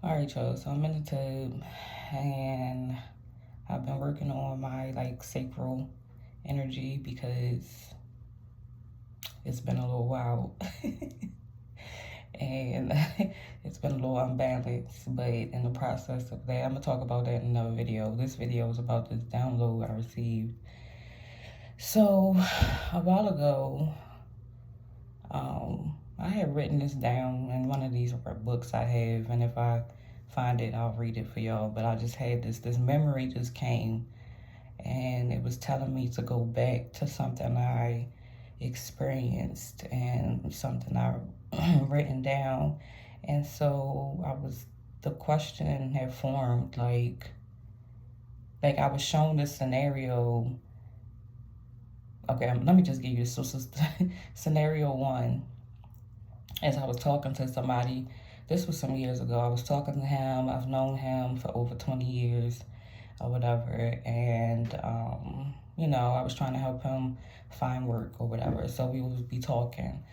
All right, y'all. So I'm in the tub, and I've been working on my sacral energy because it's been a little while, and it's been a little unbalanced. But in the process of that, I'm gonna talk about that in another video. This video is about this download I received. So a while ago, I had written this down in one of these books I have, and if I find it, I'll read it for y'all. But I just had this memory just came, and it was telling me to go back to something I experienced and something I written down. And so the question had formed like I was shown this scenario. Okay, let me just give you this. So scenario one, as I was talking to somebody, this was some years ago. I was talking to him. I've known him for over 20 years or whatever. And, I was trying to help him find work or whatever. So we would be talking.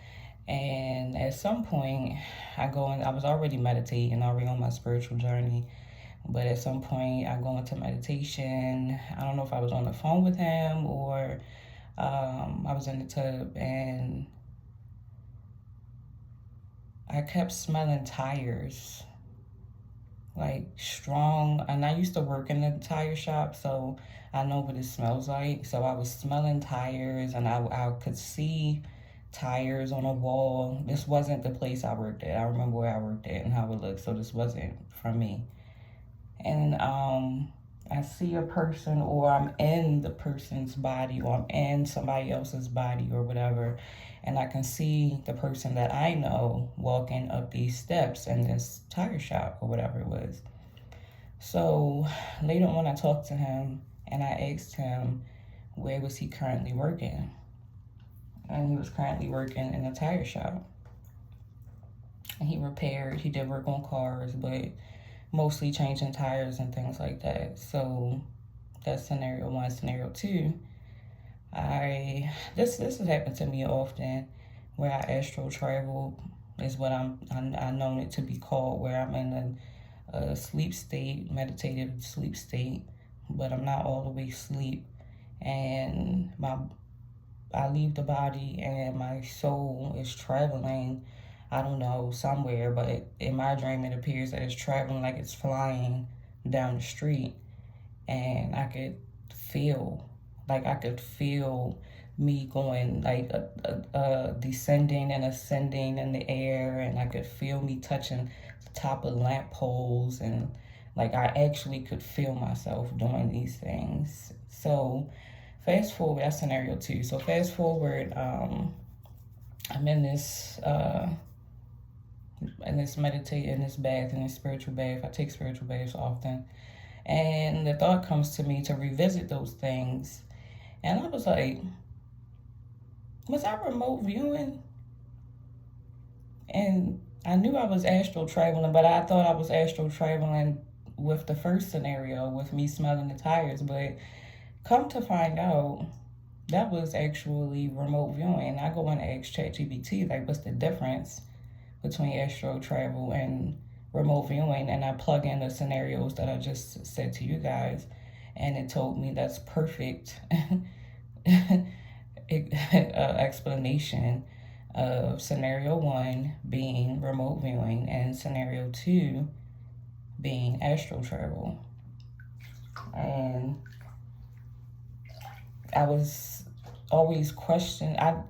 And at some point, I was already meditating, already on my spiritual journey. But at some point, I go into meditation. I don't know if I was on the phone with him or I was in the tub, and I kept smelling tires, like strong. And I used to work in the tire shop, so I know what it smells like. So I was smelling tires, and I could see tires on a wall. This wasn't the place I worked at. I remember where I worked at and how it looked, so this wasn't for me. And I see a person, or I'm in the person's body, or I'm in somebody else's body or whatever, and I can see the person that I know walking up these steps in this tire shop or whatever it was. So later on, I talked to him and I asked him where was he currently working, and he was currently working in a tire shop. And he did work on cars, but mostly changing tires and things like that. So that's scenario one. Scenario two, this has happened to me often, where I astral travel is what I known it to be called, where I'm in a sleep state, meditative sleep state, but I'm not all the way asleep, and I leave the body and my soul is traveling, I don't know, somewhere, but in my dream it appears that it's traveling like it's flying down the street. And I could feel me going descending and ascending in the air, and I could feel me touching the top of lamp poles, and like I actually could feel myself doing these things. So fast forward, that's scenario two. So fast forward, I'm in this in this bath, in this spiritual bath. I take spiritual baths often, and the thought comes to me to revisit those things, and I was like, was I remote viewing? And I knew I was astral traveling, but I thought I was astral traveling with the first scenario, with me smelling the tires. But come to find out, that was actually remote viewing. I go and ask ChatGPT, like, what's the difference between astral travel and remote viewing? And I plug in the scenarios that I just said to you guys, and it told me that's perfect explanation of scenario one being remote viewing and scenario two being astral travel. And I was always questioning. I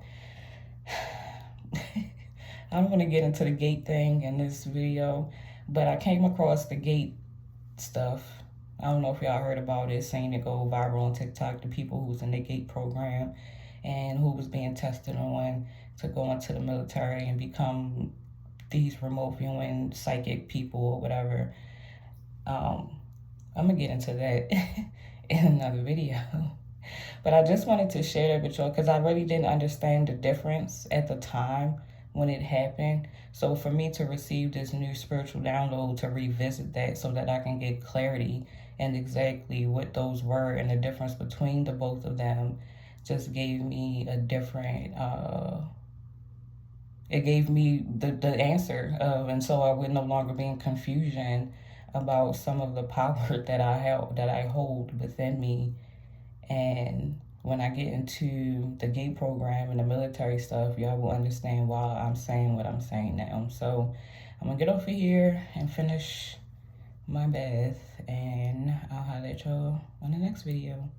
don't want to get into the gate thing in this video, but I came across the gate stuff. I don't know if y'all heard about it, seeing it go viral on TikTok, the people who was in the gate program and who was being tested on to go into the military and become these remote viewing psychic people or whatever. I'm going to get into that in another video. But I just wanted to share that with y'all because I really didn't understand the difference at the time when it happened. So for me to receive this new spiritual download, to revisit that so that I can get clarity and exactly what those were and the difference between the both of them, just gave me a different it gave me the answer of, and so I would no longer be in confusion about some of the power that I have, that I hold within me. And when I get into the gate program and the military stuff, y'all will understand why I'm saying what I'm saying now. So I'm gonna get off of here and finish my bath, and I'll holler at y'all on the next video.